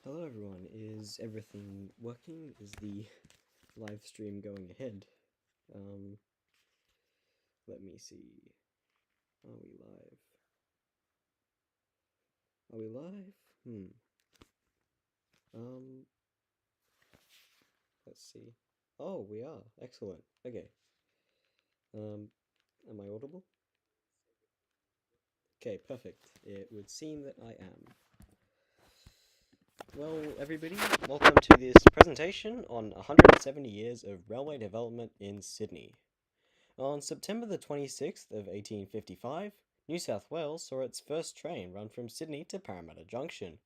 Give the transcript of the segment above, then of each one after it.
Hello everyone, is everything working? Is the live stream going ahead? Um, Let me see. Are we live? Are we live? Um, let's see. Oh, we are. Excellent. Okay. Um, am I audible? Okay, perfect. It would seem that I am. Well, everybody, welcome to this presentation on 170 years of railway development in Sydney. On September the 26th of 1855, New South Wales saw its first train run from Sydney to Parramatta Junction.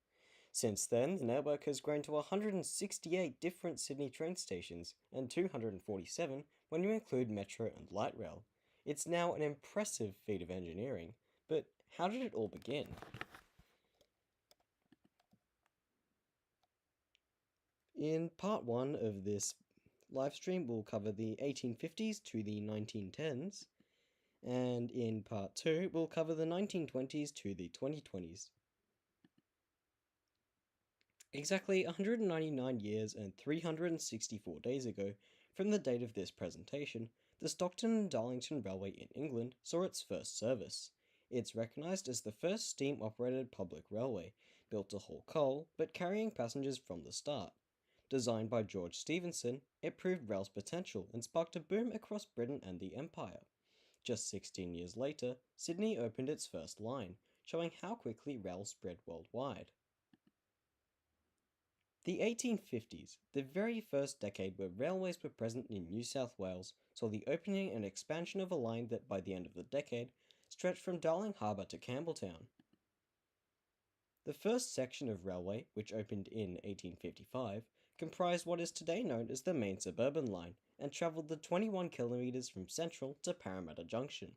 Since then, the network has grown to 168 different Sydney train stations and 247 when you include Metro and Light Rail. It's now an impressive feat of engineering, but how did it all begin? In part 1 of this livestream, we'll cover the 1850s to the 1910s, and in part 2, we'll cover the 1920s to the 2020s. Exactly 199 years and 364 days ago from the date of this presentation, the Stockton and Darlington Railway in England saw its first service. It's recognised as the first steam-operated public railway, built to haul coal, but carrying passengers from the start. Designed by George Stephenson, it proved rail's potential and sparked a boom across Britain and the Empire. Just 16 years later, Sydney opened its first line, showing how quickly rail spread worldwide. The 1850s, the very first decade where railways were present in New South Wales, saw the opening and expansion of a line that, by the end of the decade, stretched from Darling Harbour to Campbelltown. The first section of railway, which opened in 1855, comprised what is today known as the Main Suburban Line and travelled the 21 kilometres from Central to Parramatta Junction.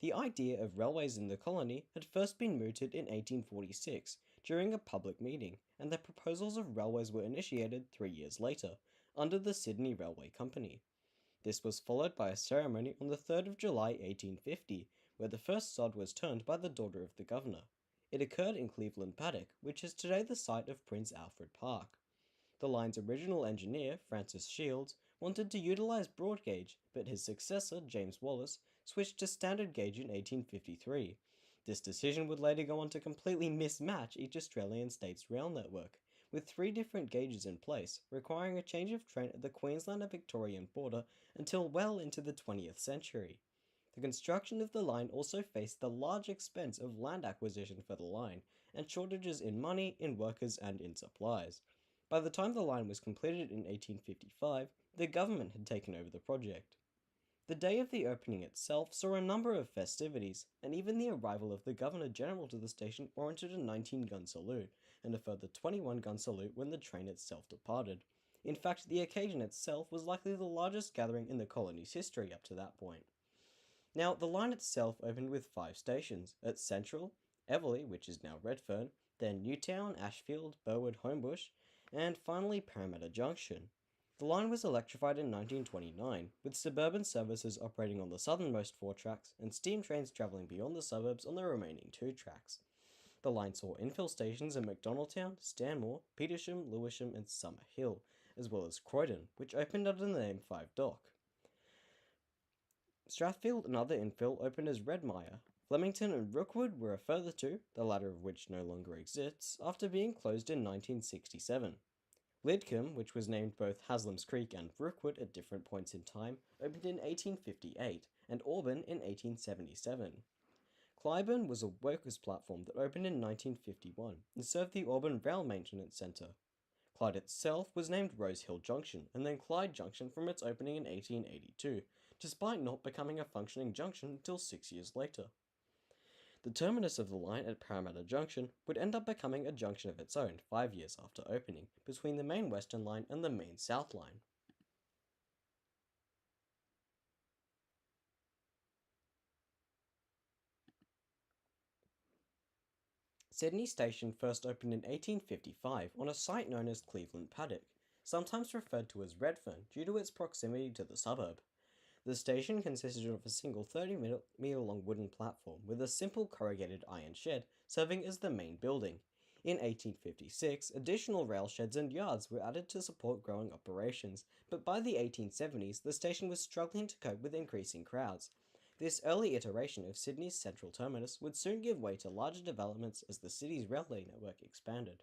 The idea of railways in the colony had first been mooted in 1846 during a public meeting, and the proposals of railways were initiated 3 years later, under the Sydney Railway Company. This was followed by a ceremony on the 3rd of July 1850, where the first sod was turned by the daughter of the governor. It occurred in Cleveland Paddock, which is today the site of Prince Alfred Park. The line's original engineer, Francis Shields, wanted to utilize broad gauge, but his successor, James Wallace, switched to standard gauge in 1853. This decision would later go on to completely mismatch each Australian state's rail network, with 3 different gauges in place, requiring a change of train at the Queensland and Victorian border until well into the 20th century. The construction of the line also faced the large expense of land acquisition for the line, and shortages in money, in workers, and in supplies. By the time the line was completed in 1855, the government had taken over the project. The day of the opening itself saw a number of festivities, and even the arrival of the Governor-General to the station warranted a 19-gun salute, and a further 21-gun salute when the train itself departed. In fact, the occasion itself was likely the largest gathering in the colony's history up to that point. Now, the line itself opened with 5 stations, at Central, Everleigh, which is now Redfern, then Newtown, Ashfield, Burwood, Homebush, and finally Parramatta Junction. The line was electrified in 1929, with suburban services operating on the southernmost 4 tracks and steam trains travelling beyond the suburbs on the remaining 2 tracks. The line saw infill stations in Macdonaldtown, Stanmore, Petersham, Lewisham, and Summer Hill, as well as Croydon, which opened under the name 5 Dock. Strathfield and other infill opened as Redmire. Flemington and Rookwood were a further 2, the latter of which no longer exists, after being closed in 1967. Lidcombe, which was named both Haslam's Creek and Rookwood at different points in time, opened in 1858, and Auburn in 1877. Clybourne was a workers' platform that opened in 1951 and served the Auburn Rail Maintenance Centre. Clyde itself was named Rose Hill Junction and then Clyde Junction from its opening in 1882, despite not becoming a functioning junction until 6 years later. The terminus of the line at Parramatta Junction would end up becoming a junction of its own 5 years after opening, between the main Western Line and the main South Line. Sydney Station first opened in 1855 on a site known as Cleveland Paddock, sometimes referred to as Redfern due to its proximity to the suburb. The station consisted of a single 30-metre long wooden platform with a simple corrugated iron shed serving as the main building. In 1856, additional rail sheds and yards were added to support growing operations, but by the 1870s, the station was struggling to cope with increasing crowds. This early iteration of Sydney's central terminus would soon give way to larger developments as the city's railway network expanded.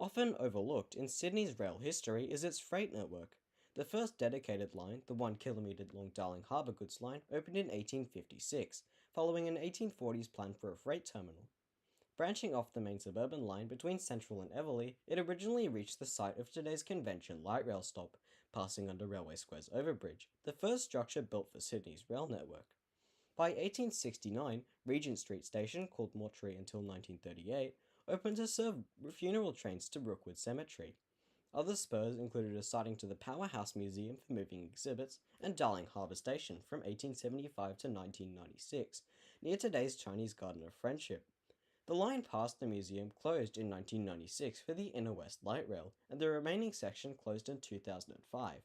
Often overlooked in Sydney's rail history is its freight network. The first dedicated line, the 1 kilometre long Darling Harbour Goods Line, opened in 1856, following an 1840s plan for a freight terminal. Branching off the main suburban line between Central and Everleigh, it originally reached the site of today's Convention light rail stop, passing under Railway Square's overbridge, the first structure built for Sydney's rail network. By 1869, Regent Street Station, called Mortuary until 1938, opened to serve funeral trains to Rookwood Cemetery. Other spurs included a siding to the Powerhouse Museum for moving exhibits and Darling Harbour Station from 1875 to 1996, near today's Chinese Garden of Friendship. The line past the museum closed in 1996 for the Inner West Light Rail, and the remaining section closed in 2005.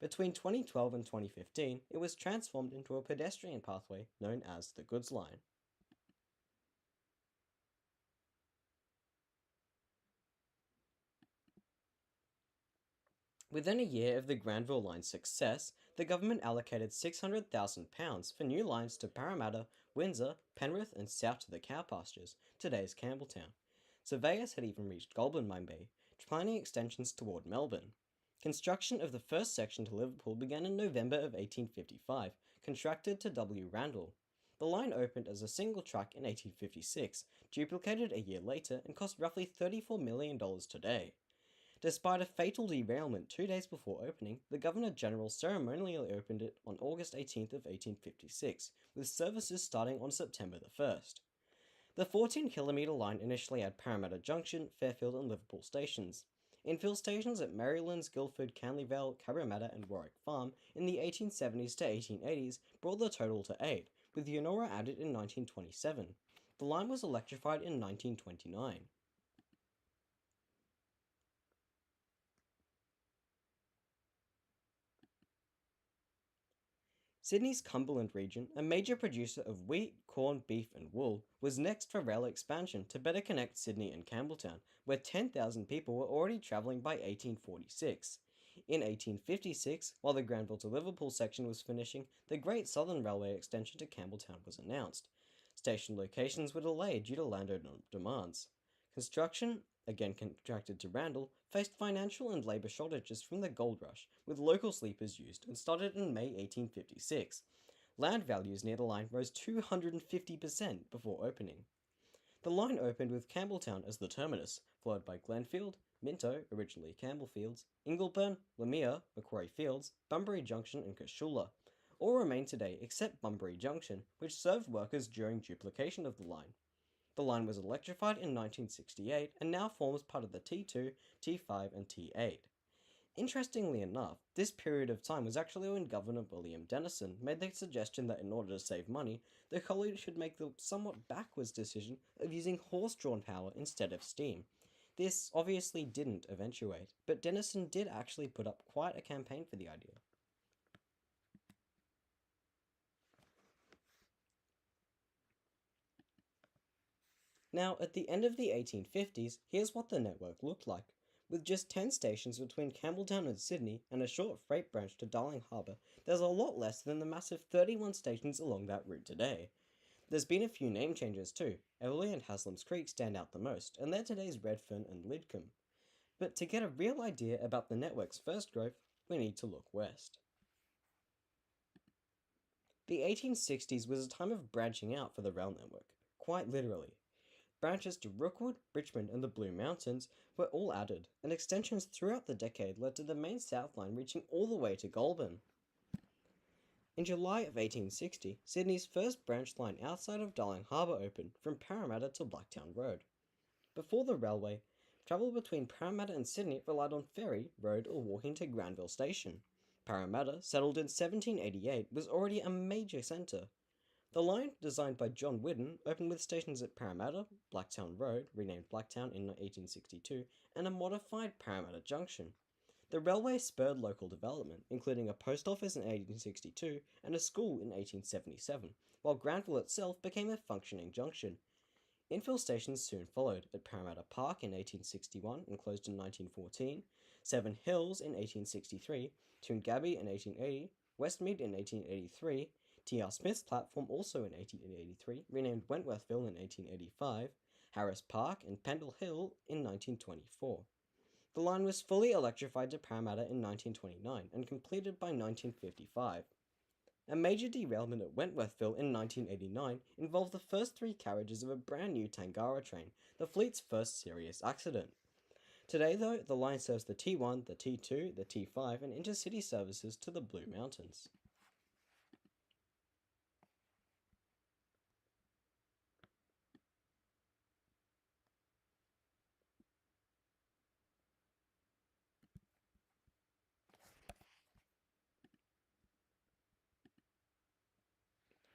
Between 2012 and 2015, it was transformed into a pedestrian pathway known as the Goods Line. Within a year of the Granville Line's success, the government allocated £600,000 for new lines to Parramatta, Windsor, Penrith, and south to the cow pastures, today's Campbelltown. Surveyors had even reached Goulburn Mine Bay, planning extensions toward Melbourne. Construction of the first section to Liverpool began in November of 1855, contracted to W. Randall. The line opened as a single track in 1856, duplicated a year later, and cost roughly $34 million today. Despite a fatal derailment 2 days before opening, the Governor-General ceremonially opened it on August 18th of 1856, with services starting on September the 1st. The 14-kilometre line initially had Parramatta Junction, Fairfield and Liverpool stations. Infill stations at Marylands, Guildford, Canleyvale, Cabramatta and Warwick Farm in the 1870s to 1880s brought the total to 8, with Yonora added in 1927. The line was electrified in 1929. Sydney's Cumberland region, a major producer of wheat, corn, beef, and wool, was next for rail expansion to better connect Sydney and Campbelltown, where 10,000 people were already travelling by 1846. In 1856, while the Granville to Liverpool section was finishing, the Great Southern Railway extension to Campbelltown was announced. Station locations were delayed due to landowner demands. Construction, again contracted to Randall, faced financial and labour shortages from the gold rush, with local sleepers used, and started in May 1856. Land values near the line rose 250% before opening. The line opened with Campbelltown as the terminus, followed by Glenfield, Minto, originally Campbellfields, Ingleburn, Lamia, Macquarie Fields, Bunbury Junction, and Cashoola. All remain today except Bunbury Junction, which served workers during duplication of the line. The line was electrified in 1968 and now forms part of the T2, T5, and T8. Interestingly enough, this period of time was actually when Governor William Denison made the suggestion that in order to save money, the college should make the somewhat backwards decision of using horse-drawn power instead of steam. This obviously didn't eventuate, but Denison did actually put up quite a campaign for the idea. Now, at the end of the 1850s, here's what the network looked like. With just 10 stations between Campbelltown and Sydney and a short freight branch to Darling Harbour, there's a lot less than the massive 31 stations along that route today. There's been a few name changes too. Everleigh and Haslam's Creek stand out the most, and they're today's Redfern and Lidcombe. But to get a real idea about the network's first growth, we need to look west. The 1860s was a time of branching out for the rail network, quite literally. Branches to Rookwood, Richmond, and the Blue Mountains were all added, and extensions throughout the decade led to the main South Line reaching all the way to Goulburn. In July of 1860, Sydney's first branch line outside of Darling Harbour opened from Parramatta to Blacktown Road. Before the railway, travel between Parramatta and Sydney relied on ferry, road, or walking to Granville Station. Parramatta, settled in 1788, was already a major centre. The line, designed by John Whidden, opened with stations at Parramatta, Blacktown Road, renamed Blacktown in 1862, and a modified Parramatta Junction. The railway spurred local development, including a post office in 1862 and a school in 1877, while Granville itself became a functioning junction. Infill stations soon followed at Parramatta Park in 1861 and closed in 1914, Seven Hills in 1863, Toongabbie in 1880, Westmead in 1883, T.R. Smith's platform also in 1883, renamed Wentworthville in 1885, Harris Park and Pendle Hill in 1924. The line was fully electrified to Parramatta in 1929 and completed by 1955. A major derailment at Wentworthville in 1989 involved the first three carriages of a brand new Tangara train, the fleet's first serious accident. Today, though, the line serves the T1, the T2, the T5, and intercity services to the Blue Mountains.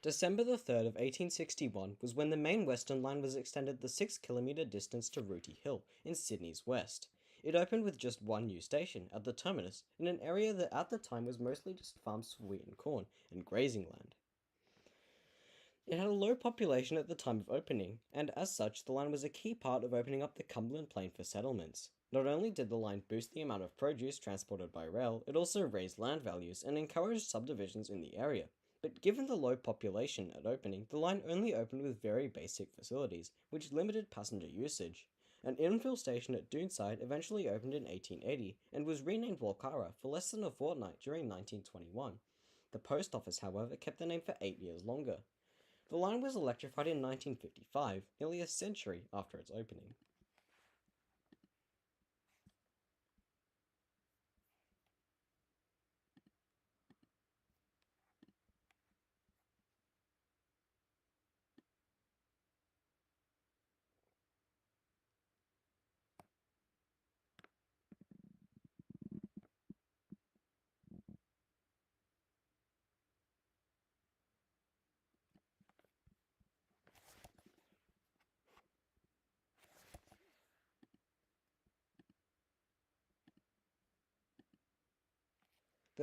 December the 3rd of 1861 was when the main Western Line was extended the 6-kilometre distance to Rooty Hill in Sydney's west. It opened with just one new station at the terminus in an area that at the time was mostly just farms for wheat and corn and grazing land. It had a low population at the time of opening, and as such, the line was a key part of opening up the Cumberland Plain for settlements. Not only did the line boost the amount of produce transported by rail, it also raised land values and encouraged subdivisions in the area. But given the low population at opening, the line only opened with very basic facilities, which limited passenger usage. An infill station at Doonside eventually opened in 1880 and was renamed Walkara for less than a fortnight during 1921. The post office, however, kept the name for 8 years longer. The line was electrified in 1955, nearly a century after its opening.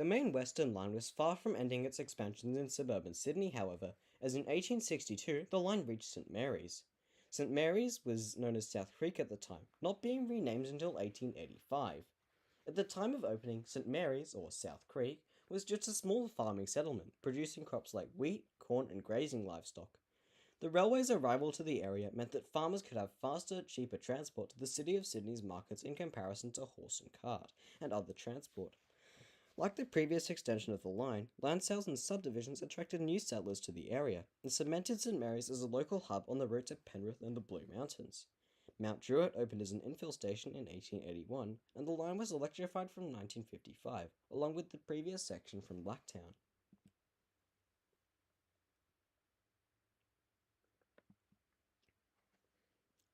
The main Western Line was far from ending its expansions in suburban Sydney, however, as in 1862 the line reached St Mary's. St Mary's was known as South Creek at the time, not being renamed until 1885. At the time of opening, St Mary's, or South Creek, was just a small farming settlement, producing crops like wheat, corn, and grazing livestock. The railway's arrival to the area meant that farmers could have faster, cheaper transport to the City of Sydney's markets in comparison to horse and cart, and other transport. Like the previous extension of the line, land sales and subdivisions attracted new settlers to the area and cemented St Mary's as a local hub on the route to Penrith and the Blue Mountains. Mount Druitt opened as an infill station in 1881, and the line was electrified from 1955, along with the previous section from Blacktown.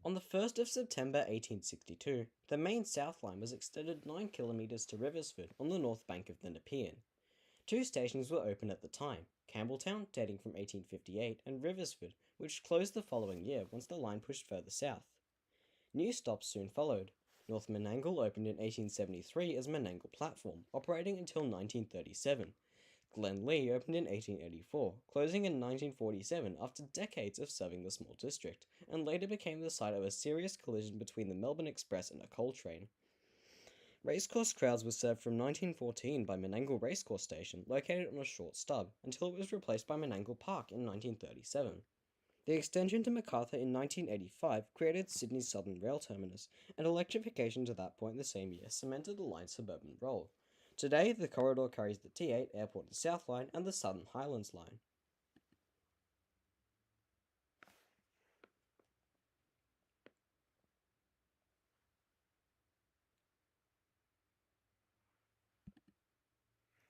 On the 1st of September 1862, the main South Line was extended 9 kilometres to Riversford on the north bank of the Nepean. Two stations were open at the time, Campbelltown, dating from 1858, and Riversford, which closed the following year once the line pushed further south. New stops soon followed. North Menangle opened in 1873 as Menangle Platform, operating until 1937. Glenlee opened in 1884, closing in 1947 after decades of serving the small district, and later became the site of a serious collision between the Melbourne Express and a coal train. Racecourse crowds were served from 1914 by Menangle Racecourse Station, located on a short stub, until it was replaced by Menangle Park in 1937. The extension to Macarthur in 1985 created Sydney's southern rail terminus, and electrification to that point the same year cemented the line's suburban role. Today, the corridor carries the T8 Airport to South Line and the Southern Highlands Line.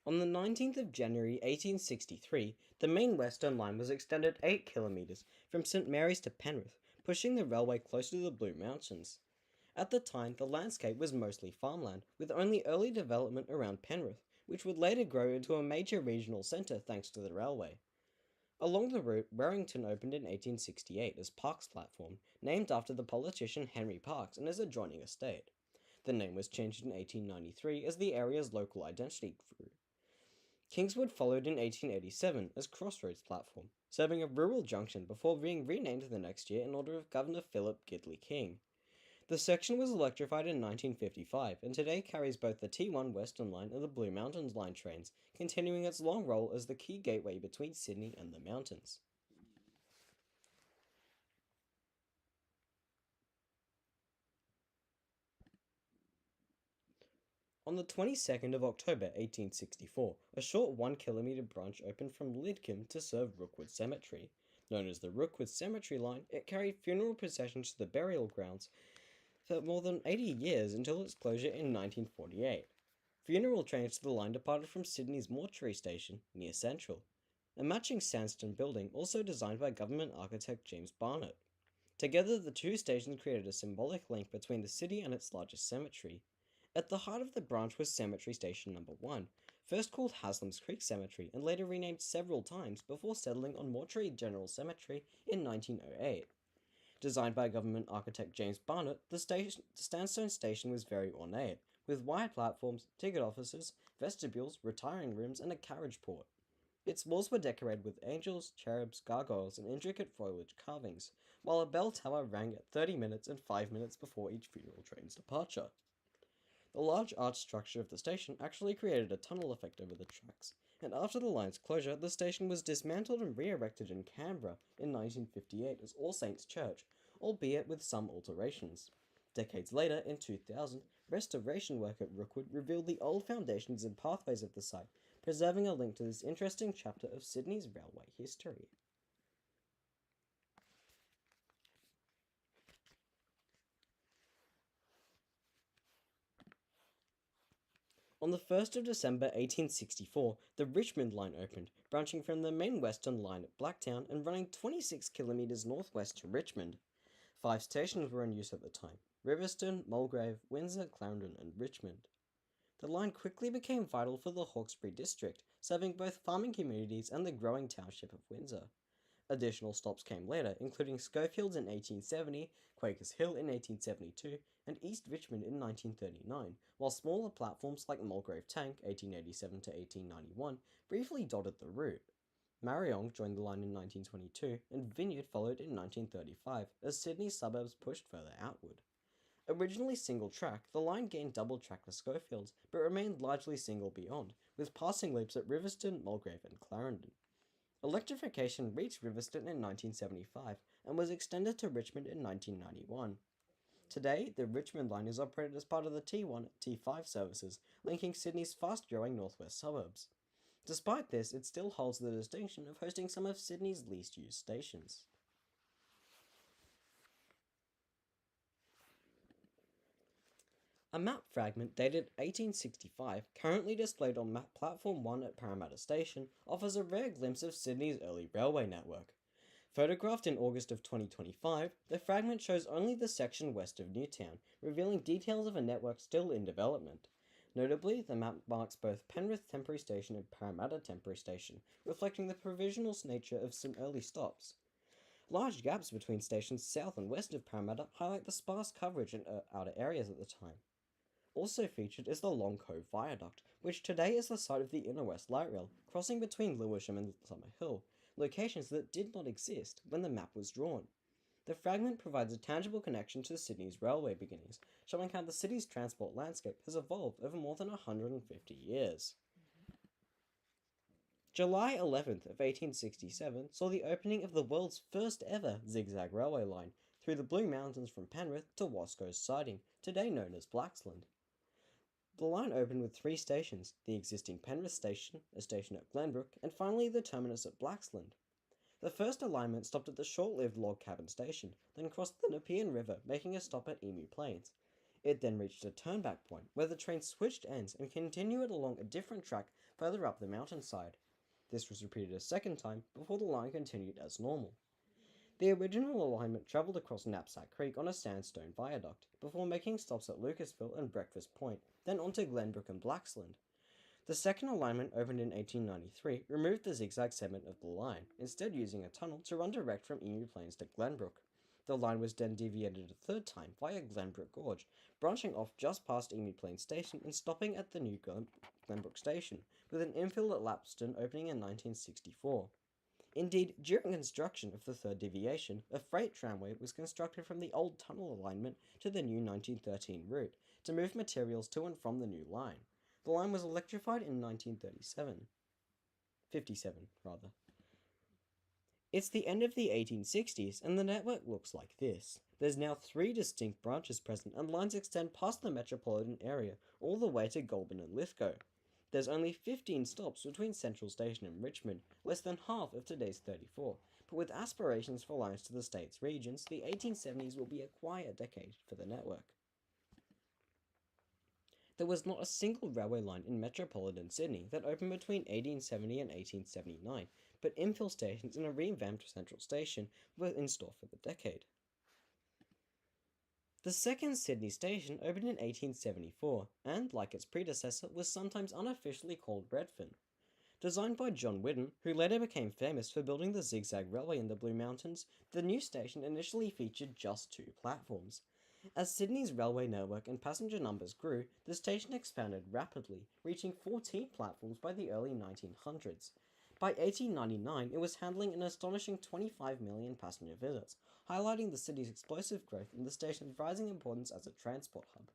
On the 19th of January 1863, the main Western Line was extended 8 kilometres from St Mary's to Penrith, pushing the railway closer to the Blue Mountains. At the time, the landscape was mostly farmland, with only early development around Penrith, which would later grow into a major regional centre thanks to the railway. Along the route, Warrington opened in 1868 as Parkes Platform, named after the politician Henry Parkes and his adjoining estate. The name was changed in 1893 as the area's local identity grew. Kingswood followed in 1887 as Crossroads Platform, serving a rural junction before being renamed the next year in order of Governor Philip Gidley King. The section was electrified in 1955 and today carries both the T1 Western Line and the Blue Mountains Line trains, continuing its long role as the key gateway between Sydney and the mountains. On the 22nd of October 1864, a short 1 kilometre branch opened from Lidcombe to serve Rookwood Cemetery. Known as the Rookwood Cemetery Line, it carried funeral processions to the burial grounds for more than 80 years until its closure in 1948. Funeral trains to the line departed from Sydney's mortuary station near Central, a matching sandstone building also designed by government architect James Barnett. Together, the two stations created a symbolic link between the city and its largest cemetery. At the heart of the branch was Cemetery Station Number 1, first called Haslam's Creek Cemetery and later renamed several times before settling on Mortuary General Cemetery in 1908. Designed by government architect James Barnett, the sandstone station was very ornate, with wide platforms, ticket offices, vestibules, retiring rooms, and a carriage port. Its walls were decorated with angels, cherubs, gargoyles, and intricate foliage carvings, while a bell tower rang at 30 minutes and 5 minutes before each funeral train's departure. The large arch structure of the station actually created a tunnel effect over the tracks, and after the line's closure, the station was dismantled and re-erected in Canberra in 1958 as All Saints Church, albeit with some alterations. Decades later, in 2000, restoration work at Rookwood revealed the old foundations and pathways of the site, preserving a link to this interesting chapter of Sydney's railway history. On the 1st of December 1864, the Richmond Line opened, branching from the main Western Line at Blacktown and running 26 kilometres northwest to Richmond. 5 stations were in use at the time: Riverstone, Mulgrave, Windsor, Clarendon, and Richmond. The line quickly became vital for the Hawkesbury district, serving both farming communities and the growing township of Windsor. Additional stops came later, including Schofields in 1870, Quakers Hill in 1872, and East Richmond in 1939, while smaller platforms like Mulgrave Tank 1887 to 1891 briefly dotted the route. Marryong joined the line in 1922, and Vineyard followed in 1935 as Sydney's suburbs pushed further outward. Originally single track, the line gained double track to Schofields, but remained largely single beyond, with passing loops at Riverstone, Mulgrave, and Clarendon. Electrification reached Riverstone in 1975 and was extended to Richmond in 1991. Today, the Richmond line is operated as part of the T1 T5 services, linking Sydney's fast-growing northwest suburbs. Despite this, it still holds the distinction of hosting some of Sydney's least used stations. A map fragment dated 1865, currently displayed on map Platform 1 at Parramatta Station, offers a rare glimpse of Sydney's early railway network. Photographed in August of 2025, the fragment shows only the section west of Newtown, revealing details of a network still in development. Notably, the map marks both Penrith Temporary Station and Parramatta Temporary Station, reflecting the provisional nature of some early stops. Large gaps between stations south and west of Parramatta highlight the sparse coverage in outer areas at the time. Also featured is the Long Cove Viaduct, which today is the site of the Inner West Light Rail, crossing between Lewisham and Summerhill, locations that did not exist when the map was drawn. The fragment provides a tangible connection to Sydney's railway beginnings, showing how the city's transport landscape has evolved over more than 150 years. July 11th of 1867 saw the opening of the world's first ever zigzag railway line through the Blue Mountains from Penrith to Wasco's Siding, today known as Blaxland. The line opened with 3 stations: the existing Penrith station, a station at Glenbrook, and finally the terminus at Blaxland. The first alignment stopped at the short-lived log cabin station, then crossed the Nepean River, making a stop at Emu Plains. It then reached a turnback point, where the train switched ends and continued along a different track further up the mountainside. This was repeated a second time before the line continued as normal. The original alignment travelled across Knapsack Creek on a sandstone viaduct, before making stops at Lucasville and Breakfast Point, then on to Glenbrook and Blaxland. The second alignment, opened in 1893, removed the zigzag segment of the line, instead using a tunnel to run direct from Emu Plains to Glenbrook. The line was then deviated a third time via Glenbrook Gorge, branching off just past Emu Plains Station and stopping at the new Glenbrook Station, with an infill at Lapston opening in 1964. Indeed, during construction of the third deviation, a freight tramway was constructed from the old tunnel alignment to the new 1913 route to move materials to and from the new line. The line was electrified in 1957. It's the end of the 1860s, and the network looks like this. There's now 3 distinct branches present, and lines extend past the metropolitan area, all the way to Goulburn and Lithgow. There's only 15 stops between Central Station and Richmond, less than half of today's 34. But with aspirations for lines to the state's regions, the 1870s will be a quiet decade for the network. There was not a single railway line in metropolitan Sydney that opened between 1870 and 1879, but infill stations and a revamped Central Station were in store for the decade. The second Sydney station opened in 1874, and, like its predecessor, was sometimes unofficially called Redfern. Designed by John Whidden, who later became famous for building the zigzag railway in the Blue Mountains, the new station initially featured just 2 platforms. As Sydney's railway network and passenger numbers grew, the station expanded rapidly, reaching 14 platforms by the early 1900s. By 1899, it was handling an astonishing 25 million passenger visits, highlighting the city's explosive growth and the station's rising importance as a transport hub.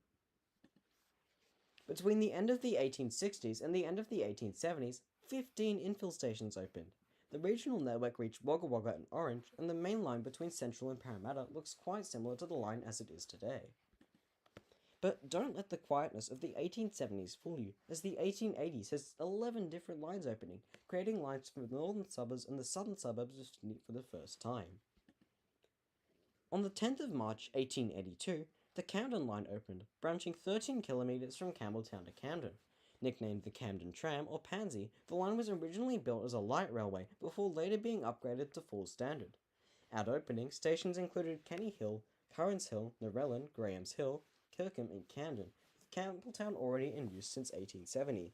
Between the end of the 1860s and the end of the 1870s, 15 infill stations opened. The regional network reached Wagga Wagga and Orange, and the main line between Central and Parramatta looks quite similar to the line as it is today. But don't let the quietness of the 1870s fool you, as the 1880s has 11 different lines opening, creating lines from the northern suburbs and the southern suburbs of Sydney for the first time. On the 10th of March 1882, the Camden line opened, branching 13 kilometres from Campbelltown to Camden. Nicknamed the Camden Tram or Pansy, the line was originally built as a light railway before later being upgraded to full standard. At opening, stations included Kenny Hill, Currans Hill, Narellan, Graham's Hill, Kirkham and Camden, with Campbelltown already in use since 1870.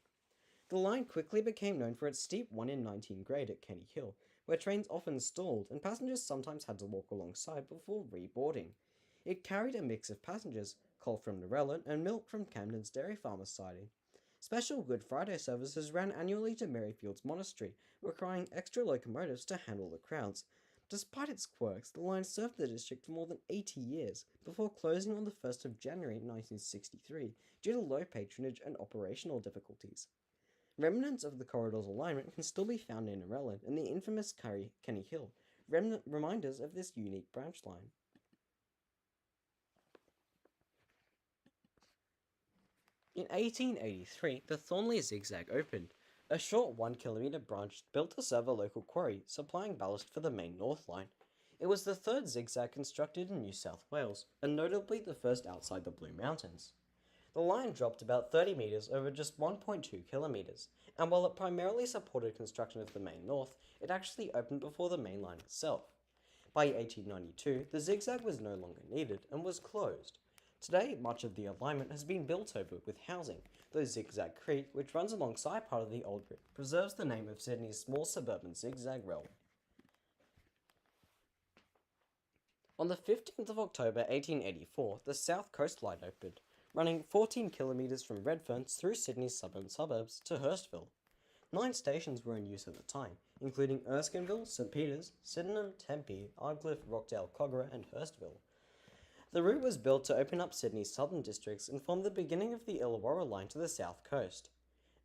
The line quickly became known for its steep 1 in 19 grade at Kenny Hill, where trains often stalled and passengers sometimes had to walk alongside before reboarding. It carried a mix of passengers, coal from Narellan and milk from Camden's dairy farmers' siding. Special Good Friday services ran annually to Maryfield's Monastery, requiring extra locomotives to handle the crowds. Despite its quirks, the line served the district for more than 80 years, before closing on the 1st of January 1963 due to low patronage and operational difficulties. Remnants of the corridor's alignment can still be found in Narellan and the infamous Kenny Hill, reminders of this unique branch line. In 1883, the Thornley Zigzag opened, a short 1 kilometre branch built to serve a local quarry, supplying ballast for the main North Line. It was the 3rd zigzag constructed in New South Wales, and notably the first outside the Blue Mountains. The line dropped about 30 metres over just 1.2 kilometres, and while it primarily supported construction of the main North, it actually opened before the main line itself. By 1892, the zigzag was no longer needed and was closed. Today, much of the alignment has been built over with housing, though Zigzag Creek, which runs alongside part of the old route, preserves the name of Sydney's small suburban zigzag railway. On the 15th of October 1884, the South Coast Line opened, running 14 kilometres from Redfern through Sydney's southern suburbs to Hurstville. 9 stations were in use at the time, including Erskineville, St Peters, Sydenham, Tempe, Ardcliffe, Rockdale, Kogarah and Hurstville. The route was built to open up Sydney's southern districts and form the beginning of the Illawarra line to the south coast.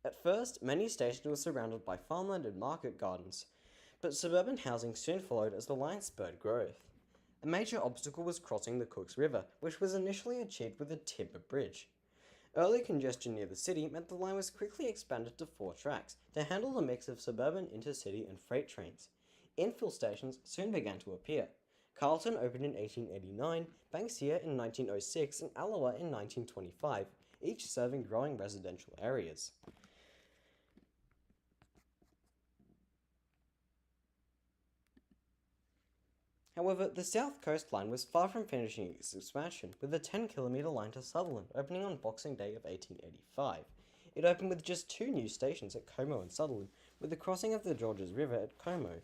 At first, many stations were surrounded by farmland and market gardens, but suburban housing soon followed as the line spurred growth. A major obstacle was crossing the Cooks River, which was initially achieved with a timber bridge. Early congestion near the city meant the line was quickly expanded to 4 tracks to handle a mix of suburban, intercity and freight trains. Infill stations soon began to appear. Carlton opened in 1889, Banksia in 1906 and Alloa in 1925, each serving growing residential areas. However, the South Coast Line was far from finishing its expansion, with a 10-kilometre line to Sutherland opening on Boxing Day of 1885. It opened with just 2 new stations at Como and Sutherland, with the crossing of the Georges River at Como.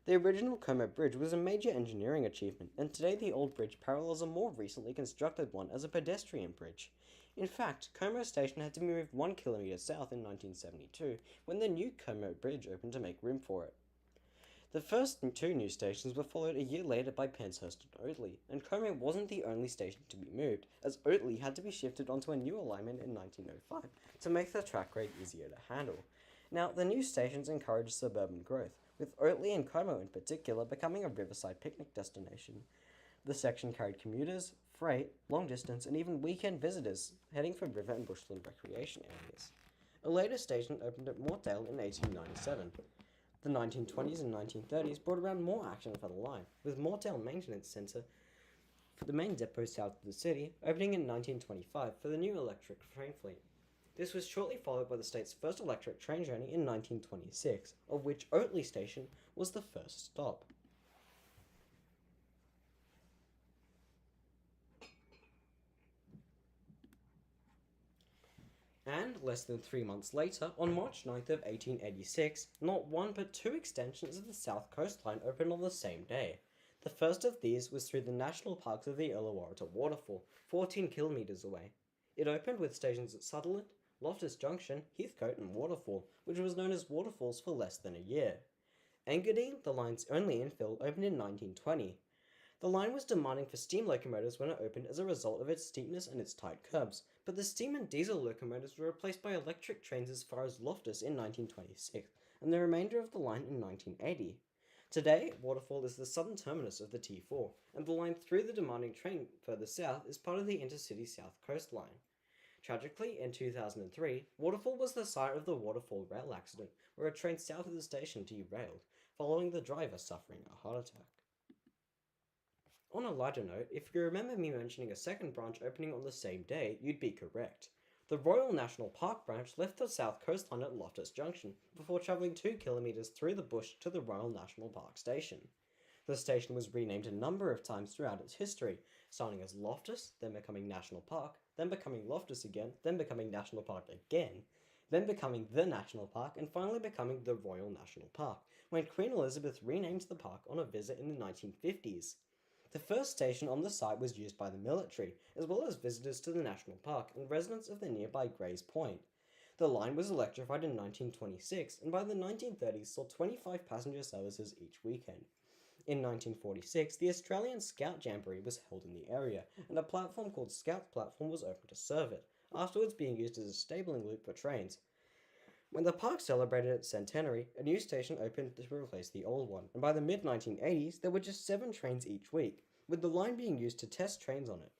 The original Como Bridge was a major engineering achievement, and today the old bridge parallels a more recently constructed one as a pedestrian bridge. In fact, Como Station had to be moved 1 kilometre south in 1972, when the new Como Bridge opened to make room for it. The first two new stations were followed a year later by Penshurst and Oatley, and Como wasn't the only station to be moved, as Oatley had to be shifted onto a new alignment in 1905 to make the track grade easier to handle. Now, the new stations encouraged suburban growth, with Oatley and Como in particular becoming a riverside picnic destination. The section carried commuters, freight, long distance, and even weekend visitors heading for river and bushland recreation areas. A later station opened at Mortdale in 1897. The 1920s and 1930s brought around more action for the line, with Mortdale Maintenance Centre for the main depot south of the city opening in 1925 for the new electric train fleet. This was shortly followed by the state's first electric train journey in 1926, of which Oatley Station was the first stop. And less than 3 months later, on March 9th of 1886, not one but two extensions of the South Coast Line opened on the same day. The first of these was through the national parks of the Illawarra Waterfall, 14 kilometres away. It opened with stations at Sutherland, Loftus Junction, Heathcote and Waterfall, which was known as Waterfalls for less than a year. Engadine, the line's only infill, opened in 1920. The line was demanding for steam locomotives when it opened as a result of its steepness and its tight curbs, but the steam and diesel locomotives were replaced by electric trains as far as Loftus in 1926, and the remainder of the line in 1980. Today, Waterfall is the southern terminus of the T4, and the line through the demanding train further south is part of the Intercity South Coast Line. Tragically, in 2003, Waterfall was the site of the Waterfall rail accident, where a train south of the station derailed, following the driver suffering a heart attack. On a lighter note, if you remember me mentioning a second branch opening on the same day, you'd be correct. The Royal National Park branch left the south coastline at Loftus Junction before travelling 2 kilometres through the bush to the Royal National Park station. The station was renamed a number of times throughout its history, starting as Loftus, then becoming National Park, then becoming Loftus again, then becoming National Park again, then becoming the National Park, and finally becoming the Royal National Park, when Queen Elizabeth renamed the park on a visit in the 1950s. The first station on the site was used by the military, as well as visitors to the national park and residents of the nearby Grays Point. The line was electrified in 1926, and by the 1930s saw 25 passenger services each weekend. In 1946, the Australian Scout Jamboree was held in the area, and a platform called Scout's Platform was opened to serve it, afterwards being used as a stabling loop for trains. When the park celebrated its centenary, a new station opened to replace the old one, and by the mid-1980s, there were just 7 trains each week, with the line being used to test trains on it.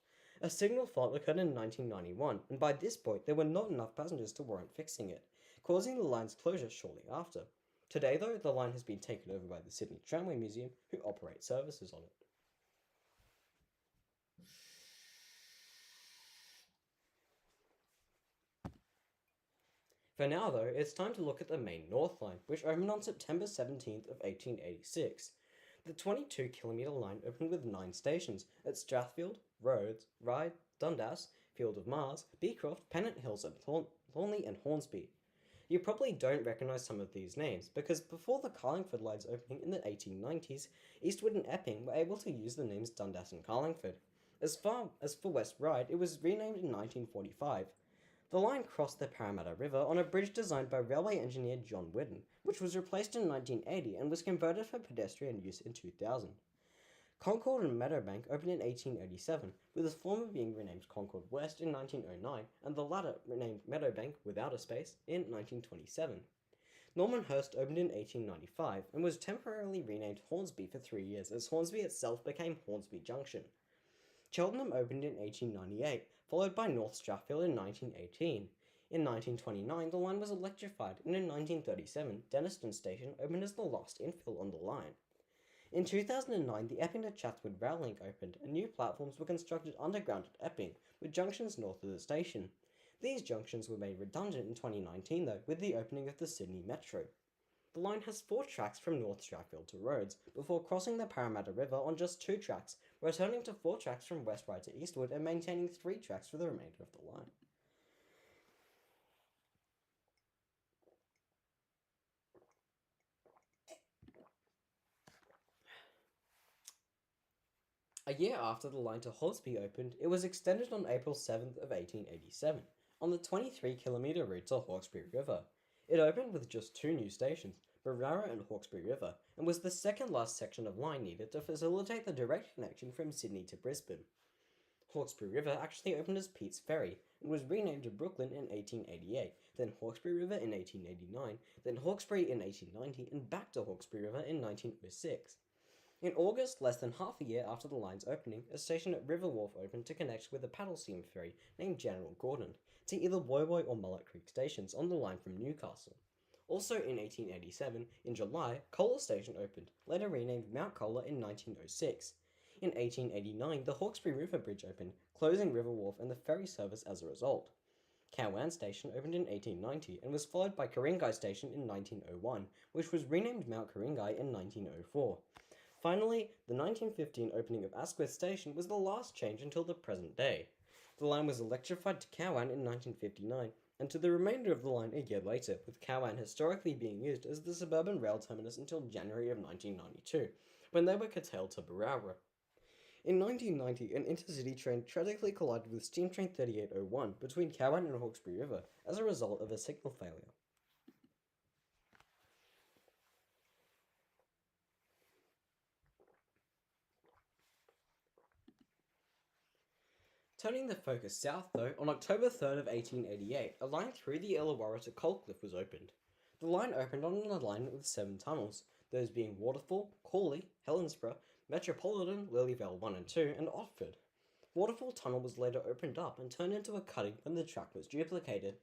A signal fault occurred in 1991, and by this point, there were not enough passengers to warrant fixing it, causing the line's closure shortly after. Today, though, the line has been taken over by the Sydney Tramway Museum, who operate services on it. For now, though, it's time to look at the main North Line, which opened on September 17th of 1886. The 22-kilometre line opened with 9 stations at Strathfield, Rhodes, Ryde, Dundas, Field of Mars, Beecroft, Pennant Hills, and Thornley and Hornsby. You probably don't recognise some of these names, because before the Carlingford line's opening in the 1890s, Eastwood and Epping were able to use the names Dundas and Carlingford. As far as for West Ryde, it was renamed in 1945. The line crossed the Parramatta River on a bridge designed by railway engineer John Whidden, which was replaced in 1980 and was converted for pedestrian use in 2000. Concord and Meadowbank opened in 1887, with the former being renamed Concord West in 1909 and the latter renamed Meadowbank without a space in 1927. Normanhurst opened in 1895 and was temporarily renamed Hornsby for 3 years as Hornsby itself became Hornsby Junction. Cheltenham opened in 1898, followed by North Strathfield in 1918. In 1929, the line was electrified, and in 1937, Denniston Station opened as the last infill on the line. In 2009, the Epping to Chatswood rail link opened, and new platforms were constructed underground at Epping, with junctions north of the station. These junctions were made redundant in 2019, though, with the opening of the Sydney Metro. The line has 4 tracks from North Strathfield to Rhodes, before crossing the Parramatta River on just 2 tracks, returning to 4 tracks from West Ryde to Eastwood and maintaining 3 tracks for the remainder of the line. A year after the line to Hornsby opened, it was extended on April 7th of 1887, on the 23-kilometre route to Hawkesbury River. It opened with just 2 new stations, Barara and Hawkesbury River, and was the second last section of line needed to facilitate the direct connection from Sydney to Brisbane. Hawkesbury River actually opened as Pete's Ferry and was renamed to Brooklyn in 1888, then Hawkesbury River in 1889, then Hawkesbury in 1890, and back to Hawkesbury River in 1906. In August, less than half a year after the line's opening, a station at River Wharf opened to connect with a paddle steam ferry named General Gordon to either Woy Woy or Mullet Creek stations on the line from Newcastle. Also in 1887, in July, Kohler Station opened, later renamed Mount Kohler in 1906. In 1889, the Hawkesbury River Bridge opened, closing River Wharf and the ferry service as a result. Cowan Station opened in 1890 and was followed by Ku-ring-gai Station in 1901, which was renamed Mount Ku-ring-gai in 1904. Finally, the 1915 opening of Asquith Station was the last change until the present day. The line was electrified to Cowan in 1959 and to the remainder of the line a year later, with Cowan historically being used as the suburban rail terminus until January of 1992, when they were curtailed to Barara. In 1990, an intercity train tragically collided with Steam Train 3801 between Cowan and Hawkesbury River as a result of a signal failure. Turning the focus south, though, on October 3rd of 1888, a line through the Illawarra to Coalcliff was opened. The line opened on an alignment with 7 tunnels, those being Waterfall, Cawley, Helensburgh, Metropolitan, Lilyvale 1 and 2, and Otford. Waterfall Tunnel was later opened up and turned into a cutting when the track was duplicated.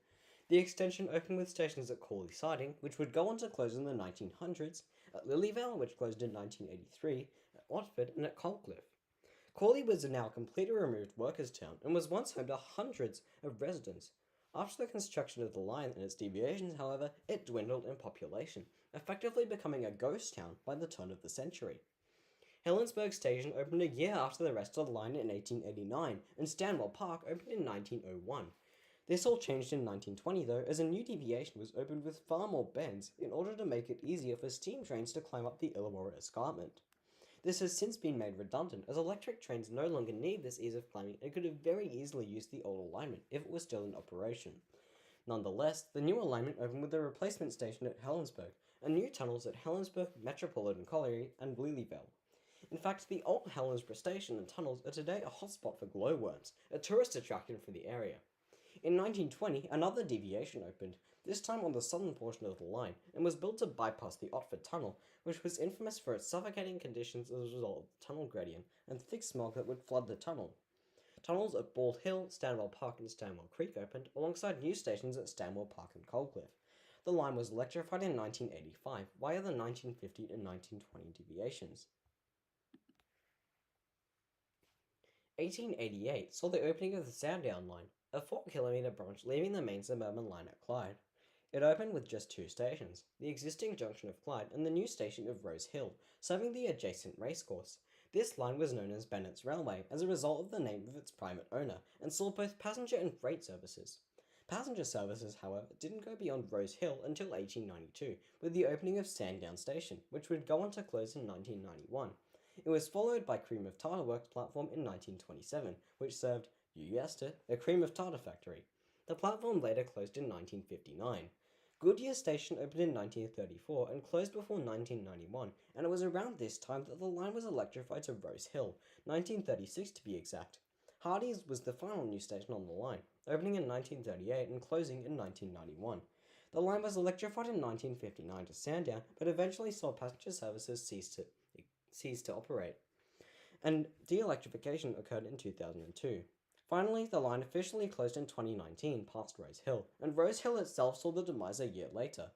The extension opened with stations at Cawley Siding, which would go on to close in the 1900s, at Lilyvale, which closed in 1983, at Otford, and at Coalcliff. Cawley was a now completely removed workers' town and was once home to hundreds of residents. After the construction of the line and its deviations, however, it dwindled in population, effectively becoming a ghost town by the turn of the century. Helensburgh Station opened a year after the rest of the line in 1889, and Stanwell Park opened in 1901. This all changed in 1920 though, as a new deviation was opened with far more bends in order to make it easier for steam trains to climb up the Illawarra escarpment. This has since been made redundant, as electric trains no longer need this ease of climbing and could have very easily used the old alignment if it was still in operation. Nonetheless, the new alignment opened with a replacement station at Helensburgh, and new tunnels at Helensburgh, Metropolitan Colliery, and Lilyvale. In fact, the old Helensburgh station and tunnels are today a hotspot for glowworms, a tourist attraction for the area. In 1920, another deviation opened, this time on the southern portion of the line, and was built to bypass the Otford Tunnel, which was infamous for its suffocating conditions as a result of the tunnel gradient and thick smog that would flood the tunnel. Tunnels at Bald Hill, Stanwell Park, and Stanwell Creek opened, alongside new stations at Stanwell Park and Coalcliff. The line was electrified in 1985 via the 1950 and 1920 deviations. 1888 saw the opening of the Sandown Line, a 4-kilometre branch leaving the main suburban line at Clyde. It opened with just 2 stations, the existing junction of Clyde and the new station of Rose Hill, serving the adjacent racecourse. This line was known as Bennett's Railway as a result of the name of its private owner, and saw both passenger and freight services. Passenger services, however, didn't go beyond Rose Hill until 1892, with the opening of Sandown Station, which would go on to close in 1991. It was followed by Cream of Tartar Works platform in 1927, which served, you guessed it, a cream of tartar factory. The platform later closed in 1959. Goodyear Station opened in 1934 and closed before 1991, and it was around this time that the line was electrified to Rose Hill, 1936 to be exact. Hardy's was the final new station on the line, opening in 1938 and closing in 1991. The line was electrified in 1959 to Sandown, but eventually saw passenger services cease to operate, and de-electrification occurred in 2002. Finally, the line officially closed in 2019 past Rose Hill, and Rose Hill itself saw the demise a year later.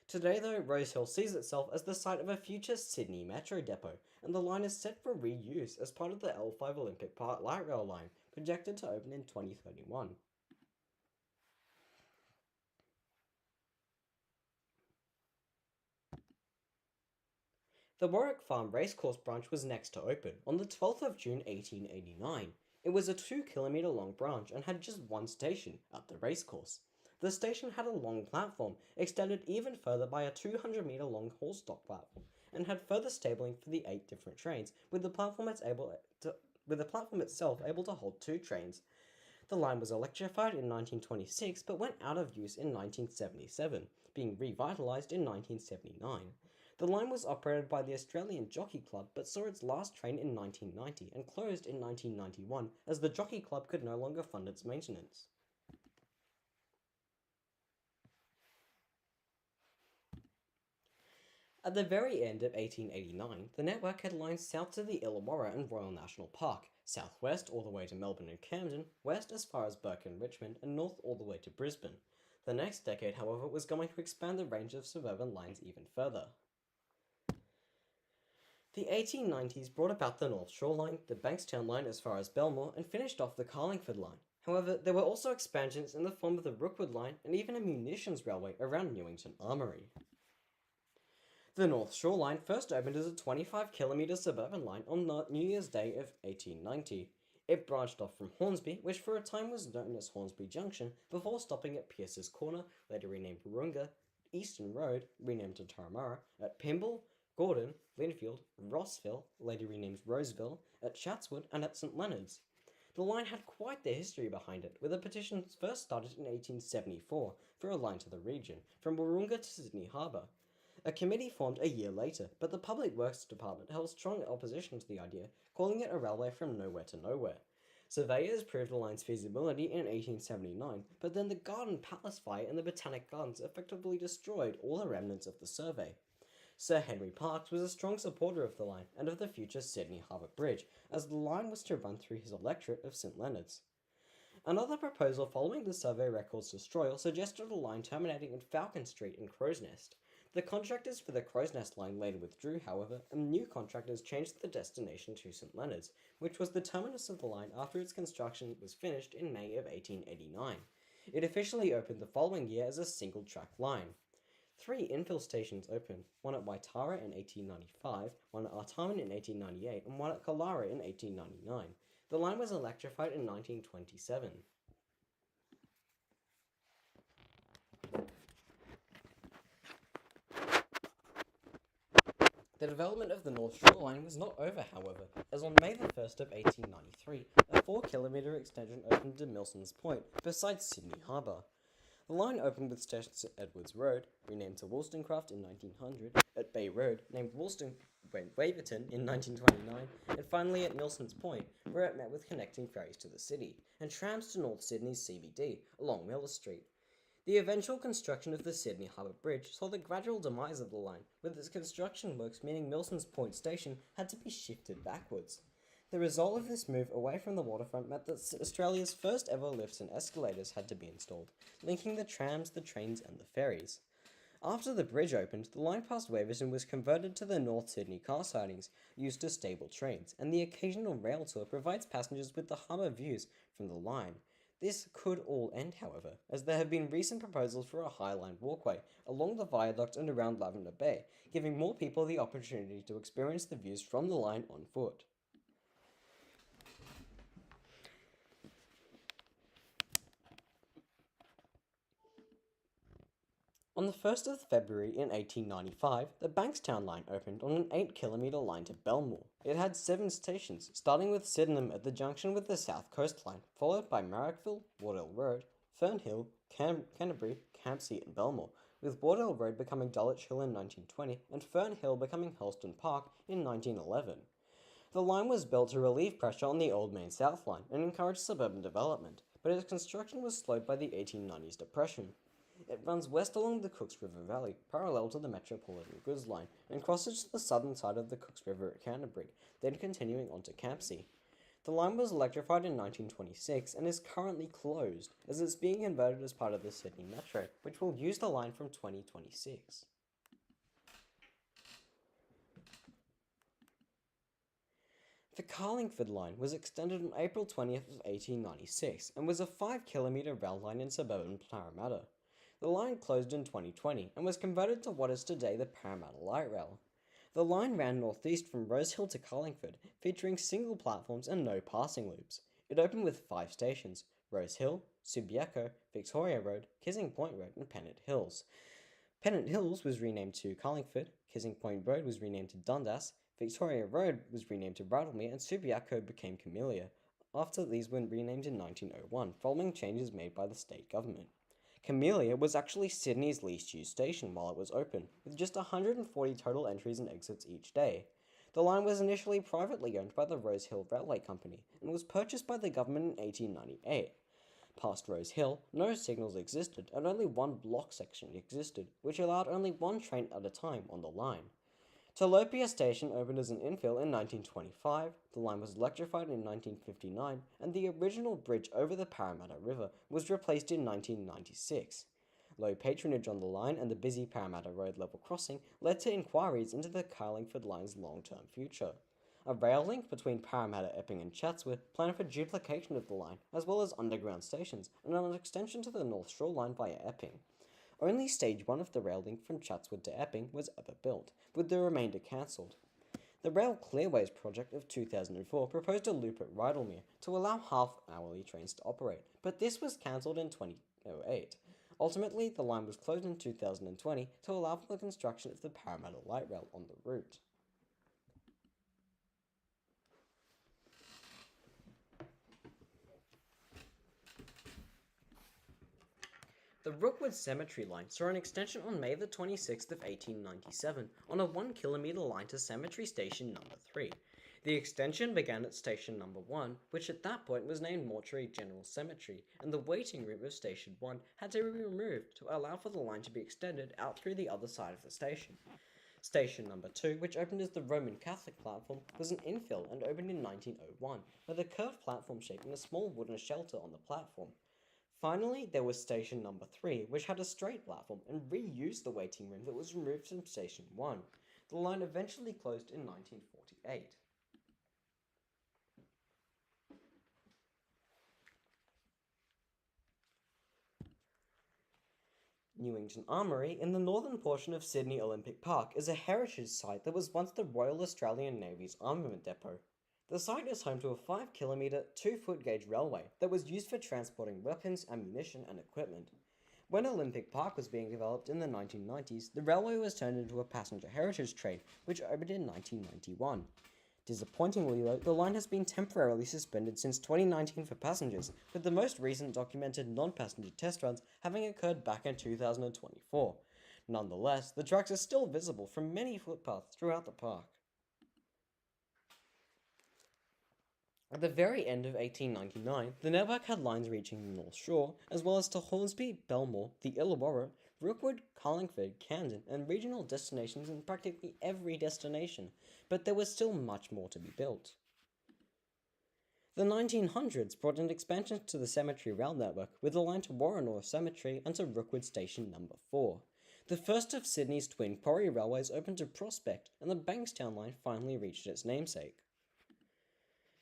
Today though, Rose Hill sees itself as the site of a future Sydney Metro depot, and the line is set for reuse as part of the L5 Olympic Park light rail line, projected to open in 2031. The Warwick Farm Racecourse branch was next to open on the 12th of June 1889. It was a 2-kilometre long branch and had just 1 station, at the racecourse. The station had a long platform, extended even further by a 200-metre long horse stock platform, and had further stabling for the 8 different trains, with the platform itself able to hold 2 trains. The line was electrified in 1926 but went out of use in 1977, being revitalised in 1979. The line was operated by the Australian Jockey Club but saw its last train in 1990 and closed in 1991 as the Jockey Club could no longer fund its maintenance. At the very end of 1889, the network had lines south to the Illawarra and Royal National Park, southwest all the way to Melbourne and Camden, west as far as Burke and Richmond, and north all the way to Brisbane. The next decade, however, was going to expand the range of suburban lines even further. The 1890s brought about the North Shore Line, the Bankstown Line as far as Belmore, and finished off the Carlingford Line. However, there were also expansions in the form of the Rookwood Line and even a munitions railway around Newington Armoury. The North Shore Line first opened as a 25-kilometre suburban line on New Year's Day of 1890. It branched off from Hornsby, which for a time was known as Hornsby Junction, before stopping at Pierce's Corner, later renamed Wahroonga, Eastern Road, renamed to Turramurra, at Pymble, Gordon, Linfield, Rossville, later renamed Roseville, at Chatswood, and at St Leonard's. The line had quite the history behind it, with a petition first started in 1874 for a line to the region, from Wahroonga to Sydney Harbour. A committee formed a year later, but the Public Works Department held strong opposition to the idea, calling it a railway from nowhere to nowhere. Surveyors proved the line's feasibility in 1879, but then the Garden Palace fire in the Botanic Gardens effectively destroyed all the remnants of the survey. Sir Henry Parkes was a strong supporter of the line and of the future Sydney Harbour Bridge, as the line was to run through his electorate of St Leonard's. Another proposal following the survey record's destroyal suggested a line terminating in Falcon Street in Crow's Nest. The contractors for the Crow's Nest line later withdrew, however, and new contractors changed the destination to St Leonard's, which was the terminus of the line after its construction was finished in May of 1889. It officially opened the following year as a single-track line. 3 infill stations opened, one at Waitara in 1895, one at Artarmon in 1898, and one at Killara in 1899. The line was electrified in 1927. The development of the North Shore Line was not over, however, as on May the 1st of 1893, a 4-kilometre extension opened to Milson's Point, beside Sydney Harbour. The line opened with stations at Edwards Road, renamed to Wollstonecraft in 1900, at Bay Road, named Waverton in 1929, and finally at Milson's Point, where it met with connecting ferries to the city, and trams to North Sydney's CBD, along Miller Street. The eventual construction of the Sydney Harbour Bridge saw the gradual demise of the line, with its construction works meaning Milson's Point Station had to be shifted backwards. The result of this move away from the waterfront meant that Australia's first ever lifts and escalators had to be installed, linking the trams, the trains, and the ferries. After the bridge opened, the line past Waverton was converted to the North Sydney car sidings, used to stable trains, and the occasional rail tour provides passengers with the harbour views from the line. This could all end, however, as there have been recent proposals for a Highline walkway along the viaduct and around Lavender Bay, giving more people the opportunity to experience the views from the line on foot. On the 1st of February in 1895, the Bankstown line opened on an 8-kilometre line to Belmore. It had 7 stations, starting with Sydenham at the junction with the South Coast Line, followed by Marrickville, Wardell Road, Fernhill, Canterbury, Campsie and Belmore, with Wardell Road becoming Dulwich Hill in 1920 and Fernhill becoming Helston Park in 1911. The line was built to relieve pressure on the old Main South Line and encourage suburban development, but its construction was slowed by the 1890s depression. It runs west along the Cooks River Valley, parallel to the Metropolitan Goods Line, and crosses to the southern side of the Cooks River at Canterbury, then continuing on to Campsie. The line was electrified in 1926 and is currently closed, as it's being converted as part of the Sydney Metro, which will use the line from 2026. The Carlingford Line was extended on April 20th of 1896 and was a 5-kilometre rail line in suburban Parramatta. The line closed in 2020 and was converted to what is today the Parramatta Light Rail. The line ran northeast from Rosehill to Carlingford, featuring single platforms and no passing loops. It opened with 5 stations: Rosehill, Subiaco, Victoria Road, Kissing Point Road, and Pennant Hills. Pennant Hills was renamed to Carlingford, Kissing Point Road was renamed to Dundas, Victoria Road was renamed to Bridlemere, and Subiaco became Camellia. after these were renamed in 1901 following changes made by the state government. Camellia was actually Sydney's least used station while it was open, with just 140 total entries and exits each day. The line was initially privately owned by the Rose Hill Railway Company and was purchased by the government in 1898. Past Rose Hill, no signals existed and only one block section existed, which allowed only one train at a time on the line. Talopia Station opened as an infill in 1925, the line was electrified in 1959, and the original bridge over the Parramatta River was replaced in 1996. Low patronage on the line and the busy Parramatta Road level crossing led to inquiries into the Carlingford line's long-term future. A rail link between Parramatta, Epping and Chatswood planned for duplication of the line, as well as underground stations, and an extension to the North Shore line via Epping. Only stage 1 of the rail link from Chatswood to Epping was ever built, with the remainder cancelled. The Rail Clearways project of 2004 proposed a loop at Rydalmere to allow half-hourly trains to operate, but this was cancelled in 2008. Ultimately, the line was closed in 2020 to allow for the construction of the Parramatta Light Rail on the route. The Rookwood Cemetery line saw an extension on May the 26th of 1897 on a 1 kilometre line to Cemetery Station number 3. The extension began at Station number 1, which at that point was named Mortuary General Cemetery, and the waiting room of Station 1 had to be removed to allow for the line to be extended out through the other side of the station. Station number 2, which opened as the Roman Catholic platform, was an infill and opened in 1901, with a curved platform shape and a small wooden shelter on the platform. Finally, there was Station number 3, which had a straight platform and reused the waiting room that was removed from Station 1. The line eventually closed in 1948. Newington Armoury, in the northern portion of Sydney Olympic Park, is a heritage site that was once the Royal Australian Navy's armament depot. The site is home to a 5 kilometre, 2-foot gauge railway that was used for transporting weapons, ammunition, and equipment. When Olympic Park was being developed in the 1990s, the railway was turned into a passenger heritage train, which opened in 1991. Disappointingly though, the line has been temporarily suspended since 2019 for passengers, with the most recent documented non-passenger test runs having occurred back in 2024. Nonetheless, the tracks are still visible from many footpaths throughout the park. At the very end of 1899, the network had lines reaching the North Shore, as well as to Hornsby, Belmore, the Illawarra, Rookwood, Carlingford, Camden, and regional destinations in practically every destination, but there was still much more to be built. The 1900s brought an expansion to the cemetery rail network with a line to Warrenor Cemetery and to Rookwood Station number 4. The first of Sydney's twin quarry railways opened to Prospect, and the Bankstown line finally reached its namesake.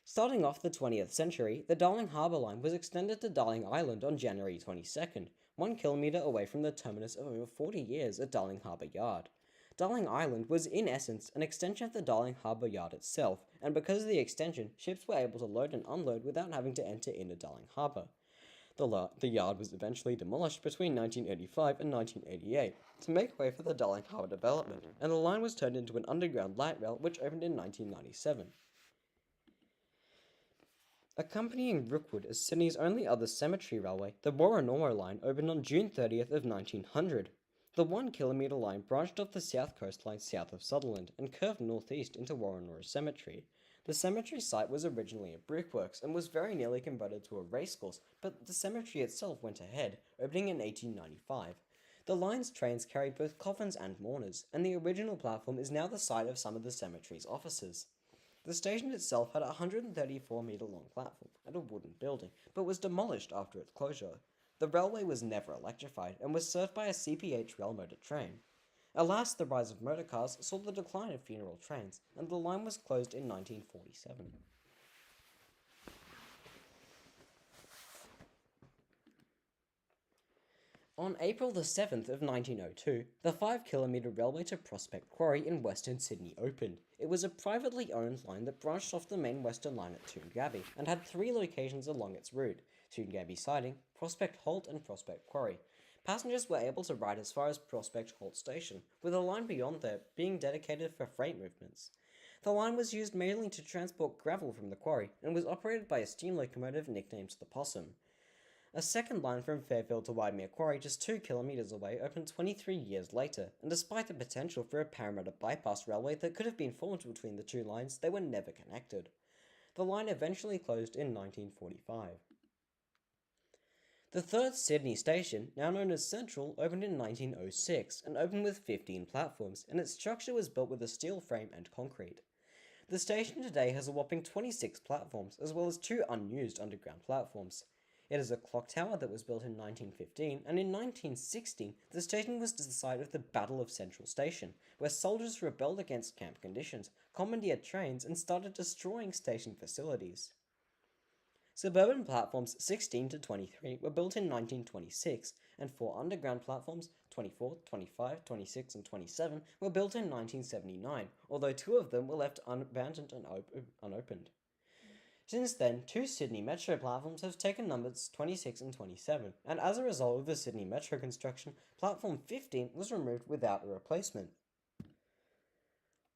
Starting off the 20th century, the Darling Harbour line was extended to Darling Island on January 22nd, 1 kilometre away from the terminus of over 40 years at Darling Harbour Yard. Darling Island was in essence an extension of the Darling Harbour Yard itself, and because of the extension, ships were able to load and unload without having to enter into Darling Harbour. The yard was eventually demolished between 1985 and 1988 to make way for the Darling Harbour development, and the line was turned into an underground light rail which opened in 1997. Accompanying Rookwood as Sydney's only other cemetery railway, the Warrenor line opened on June 30th of 1900. The 1 kilometre line branched off the south coastline south of Sutherland and curved northeast into Warrenor Cemetery. The cemetery site was originally a brickworks and was very nearly converted to a racecourse, but the cemetery itself went ahead, opening in 1895. The line's trains carried both coffins and mourners, and the original platform is now the site of some of the cemetery's offices. The station itself had a 134-metre-long platform and a wooden building, but was demolished after its closure. The railway was never electrified and was served by a CPH rail motor train. Alas, the rise of motorcars saw the decline of funeral trains, and the line was closed in 1947. On April the 7th of 1902, the 5-kilometre railway to Prospect Quarry in Western Sydney opened. It was a privately owned line that branched off the main Western line at Toongabbie and had 3 locations along its route: Toongabbie Siding, Prospect Halt and Prospect Quarry. Passengers were able to ride as far as Prospect Halt Station, with a line beyond there being dedicated for freight movements. The line was used mainly to transport gravel from the quarry and was operated by a steam locomotive nicknamed the Possum. A second line from Fairfield to Widemere Quarry, just 2 kilometres away, opened 23 years later, and despite the potential for a Parramatta bypass railway that could have been formed between the two lines, they were never connected. The line eventually closed in 1945. The third Sydney station, now known as Central, opened in 1906 and opened with 15 platforms, and its structure was built with a steel frame and concrete. The station today has a whopping 26 platforms, as well as 2 unused underground platforms. It is a clock tower that was built in 1915, and in 1916, the station was the site of the Battle of Central Station, where soldiers rebelled against camp conditions, commandeered trains, and started destroying station facilities. Suburban platforms 16 to 23 were built in 1926, and 4 underground platforms, 24, 25, 26, and 27, were built in 1979, although 2 of them were left abandoned and unopened. Since then, 2 Sydney Metro platforms have taken numbers 26 and 27, and as a result of the Sydney Metro construction, platform 15 was removed without a replacement.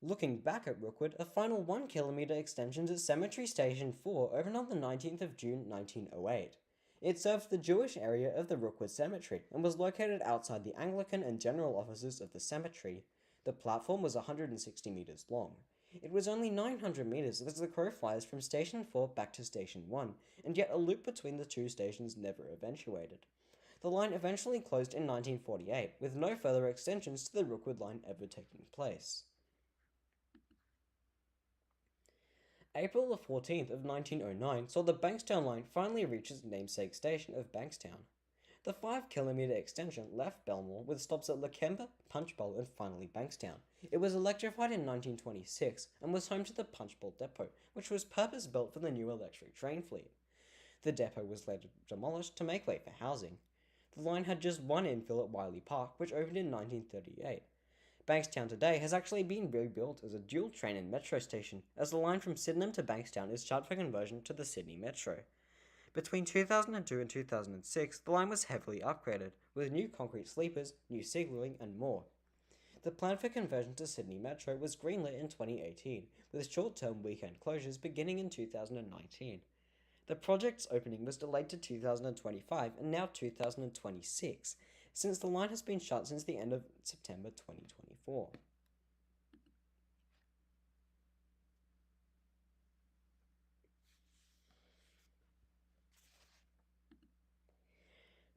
Looking back at Rookwood, a final 1 kilometre extension to Cemetery Station 4 opened on the 19th of June 1908. It served the Jewish area of the Rookwood Cemetery and was located outside the Anglican and general offices of the cemetery. The platform was 160 metres long. It was only 900 metres as the crow flies from Station 4 back to Station 1, and yet a loop between the 2 stations never eventuated. The line eventually closed in 1948, with no further extensions to the Rookwood line ever taking place. April the 14th of 1909 saw the Bankstown line finally reach its namesake station of Bankstown. The 5 kilometre extension left Belmore with stops at Lakemba, Punchbowl, and finally Bankstown. It was electrified in 1926 and was home to the Punchbowl Depot, which was purpose-built for the new electric train fleet. The depot was later demolished to make way for housing. The line had just one infill at Wiley Park, which opened in 1938. Bankstown today has actually been rebuilt as a dual train and metro station, as the line from Sydenham to Bankstown is shut for conversion to the Sydney Metro. Between 2002 and 2006, the line was heavily upgraded, with new concrete sleepers, new signalling, and more. The plan for conversion to Sydney Metro was greenlit in 2018, with short-term weekend closures beginning in 2019. The project's opening was delayed to 2025 and now 2026, since the line has been shut since the end of September 2024.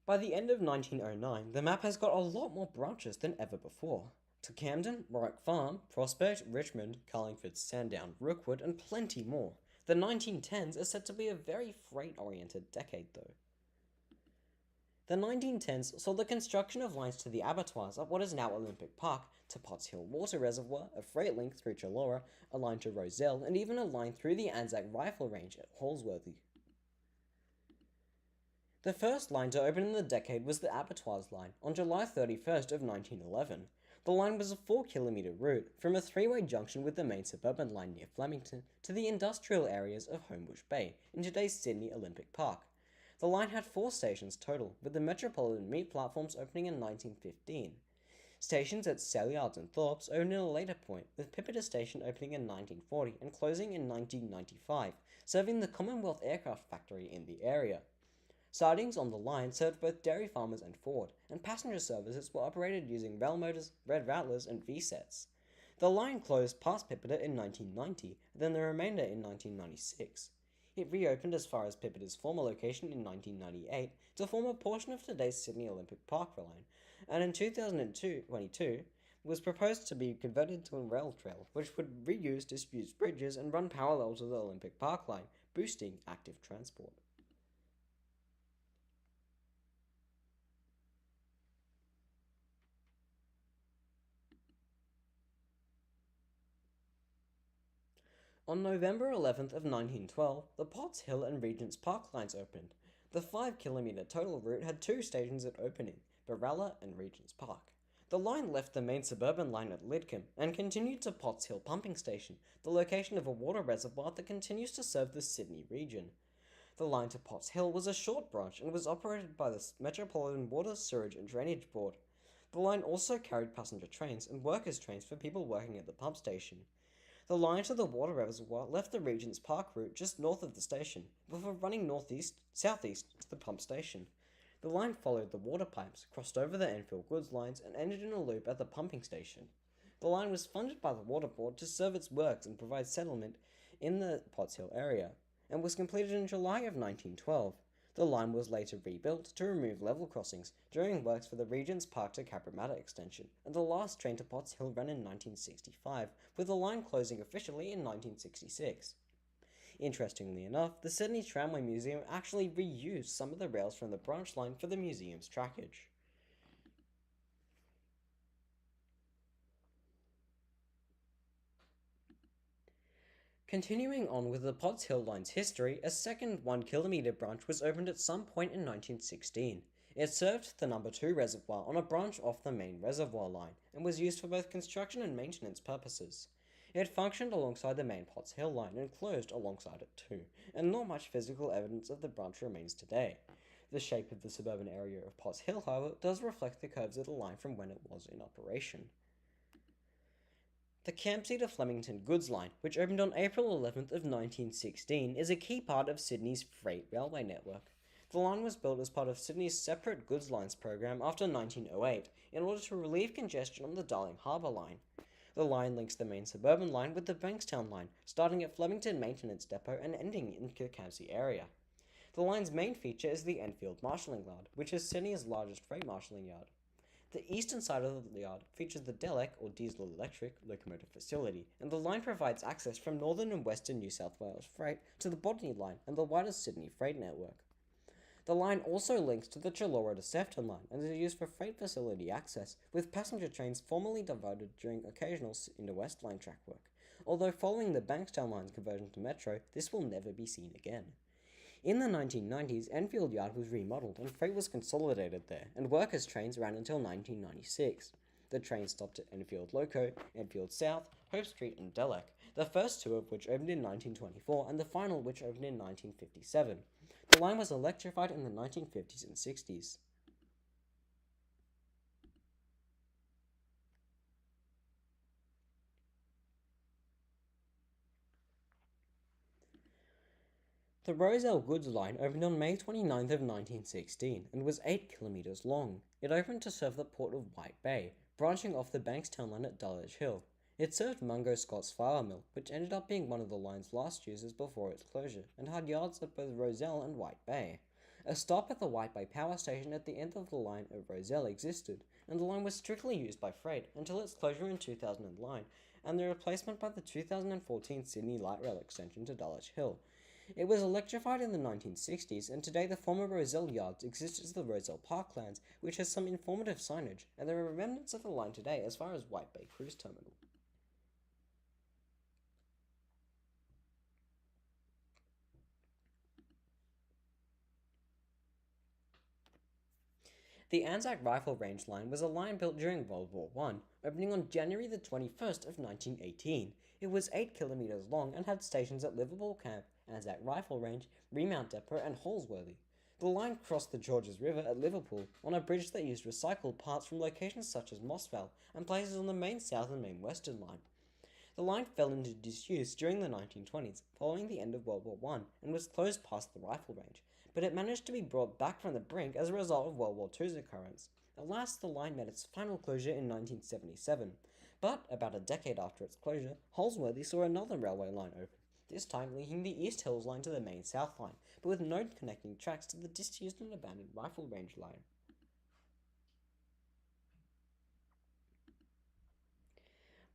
By the end of 1909, the map has got a lot more branches than ever before. To Camden, Warwick Farm, Prospect, Richmond, Carlingford, Sandown, Rookwood, and plenty more. The 1910s are said to be a very freight-oriented decade though. The 1910s saw the construction of lines to the abattoirs at what is now Olympic Park, to Potts Hill Water Reservoir, a freight link through Chullora, a line to Rozelle, and even a line through the Anzac Rifle Range at Halsworthy. The first line to open in the decade was the Abattoirs line on July 31st of 1911. The line was a 4-kilometre route from a 3-way junction with the main suburban line near Flemington to the industrial areas of Homebush Bay in today's Sydney Olympic Park. The line had 4 stations total, with the Metropolitan meat platforms opening in 1915. Stations at Saleyards and Thorpes opened at a later point, with Pipita Station opening in 1940 and closing in 1995, serving the Commonwealth Aircraft Factory in the area. Sidings on the line served both dairy farmers and Ford, and passenger services were operated using Rail Motors, Red Rattlers, and V-sets. The line closed past Pipita in 1990, then the remainder in 1996. It reopened as far as Pipita's former location in 1998 to form a portion of today's Sydney Olympic Park line, and in 2022 was proposed to be converted to a rail trail, which would reuse disused bridges and run parallel to the Olympic Park line, boosting active transport. On November 11th of 1912, the Potts Hill and Regent's Park lines opened. The 5-kilometre total route had 2 stations at opening, Barella and Regent's Park. The line left the main suburban line at Lidcombe and continued to Potts Hill Pumping Station, the location of a water reservoir that continues to serve the Sydney region. The line to Potts Hill was a short branch and was operated by the Metropolitan Water, Sewerage and Drainage Board. The line also carried passenger trains and workers' trains for people working at the pump station. The line to the water reservoir left the Regent's Park route just north of the station, before running southeast to the pump station. The line followed the water pipes, crossed over the Enfield goods lines, and ended in a loop at the pumping station. The line was funded by the Water Board to serve its works and provide settlement in the Potts Hill area, and was completed in July of 1912. The line was later rebuilt to remove level crossings during works for the Regent's Park to Cabramatta extension, and the last train to Potts Hill ran in 1965, with the line closing officially in 1966. Interestingly enough, the Sydney Tramway Museum actually reused some of the rails from the branch line for the museum's trackage. Continuing on with the Potts Hill Line's history, a second 1 kilometre branch was opened at some point in 1916. It served the number 2 reservoir on a branch off the main reservoir line, and was used for both construction and maintenance purposes. It functioned alongside the main Potts Hill line and closed alongside it too, and not much physical evidence of the branch remains today. The shape of the suburban area of Potts Hill, however, does reflect the curves of the line from when it was in operation. The Campsie to Flemington goods line, which opened on April 11th of 1916, is a key part of Sydney's freight railway network. The line was built as part of Sydney's separate goods lines program after 1908 in order to relieve congestion on the Darling Harbour line. The line links the main suburban line with the Bankstown line, starting at Flemington Maintenance Depot and ending in the Campsie area. The line's main feature is the Enfield Marshalling Yard, which is Sydney's largest freight marshalling yard. The eastern side of the yard features the DELEC, or diesel-electric, locomotive facility, and the line provides access from northern and western New South Wales freight to the Botany line and the wider Sydney freight network. The line also links to the Chullora to Sefton line and is used for freight facility access, with passenger trains formerly diverted during occasional Inter-West line track work. Although following the Bankstown line's conversion to Metro, this will never be seen again. In the 1990s, Enfield Yard was remodeled and freight was consolidated there, and workers' trains ran until 1996. The train stopped at Enfield Loco, Enfield South, Hope Street and DELEC, the first two of which opened in 1924 and the final which opened in 1957. The line was electrified in the 1950s and 60s. The Rozelle goods line opened on May 29th of 1916 and was 8 kilometres long. It opened to serve the port of White Bay, branching off the Bankstown line at Dulwich Hill. It served Mungo Scott's flour mill, which ended up being one of the line's last uses before its closure, and had yards at both Rozelle and White Bay. A stop at the White Bay power station at the end of the line at Rozelle existed, and the line was strictly used by freight until its closure in 2009 and the replacement by the 2014 Sydney Light Rail extension to Dulwich Hill. It was electrified in the 1960s, and today the former Rozelle yards exist as the Rozelle Parklands, which has some informative signage, and there are remnants of the line today as far as White Bay Cruise Terminal. The Anzac Rifle Range line was a line built during World War I, opening on January the 21st of 1918. It was 8 kilometres long and had stations at Liverpool Camp, Anzac Rifle Range, Remount Depot and Holsworthy. The line crossed the Georges River at Liverpool on a bridge that used recycled parts from locations such as Mossvale and places on the main south and main western line. The line fell into disuse during the 1920s, following the end of World War I, and was closed past the rifle range, but it managed to be brought back from the brink as a result of World War II's occurrence. Alas, the line met its final closure in 1977, but about a decade after its closure, Holsworthy saw another railway line open, this time linking the East Hills line to the main South line, but with no connecting tracks to the disused and abandoned rifle range line.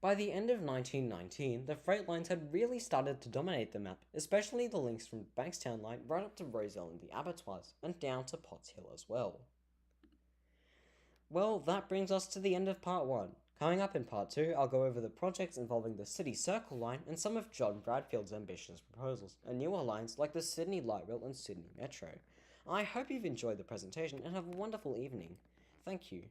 By the end of 1919, the freight lines had really started to dominate the map, especially the links from Bankstown line right up to Rozelle and the Abattoirs, and down to Potts Hill as well. Well, that brings us to the end of part 1. Coming up in part 2, I'll go over the projects involving the City Circle line and some of John Bradfield's ambitious proposals, and newer lines like the Sydney Light Rail and Sydney Metro. I hope you've enjoyed the presentation and have a wonderful evening. Thank you.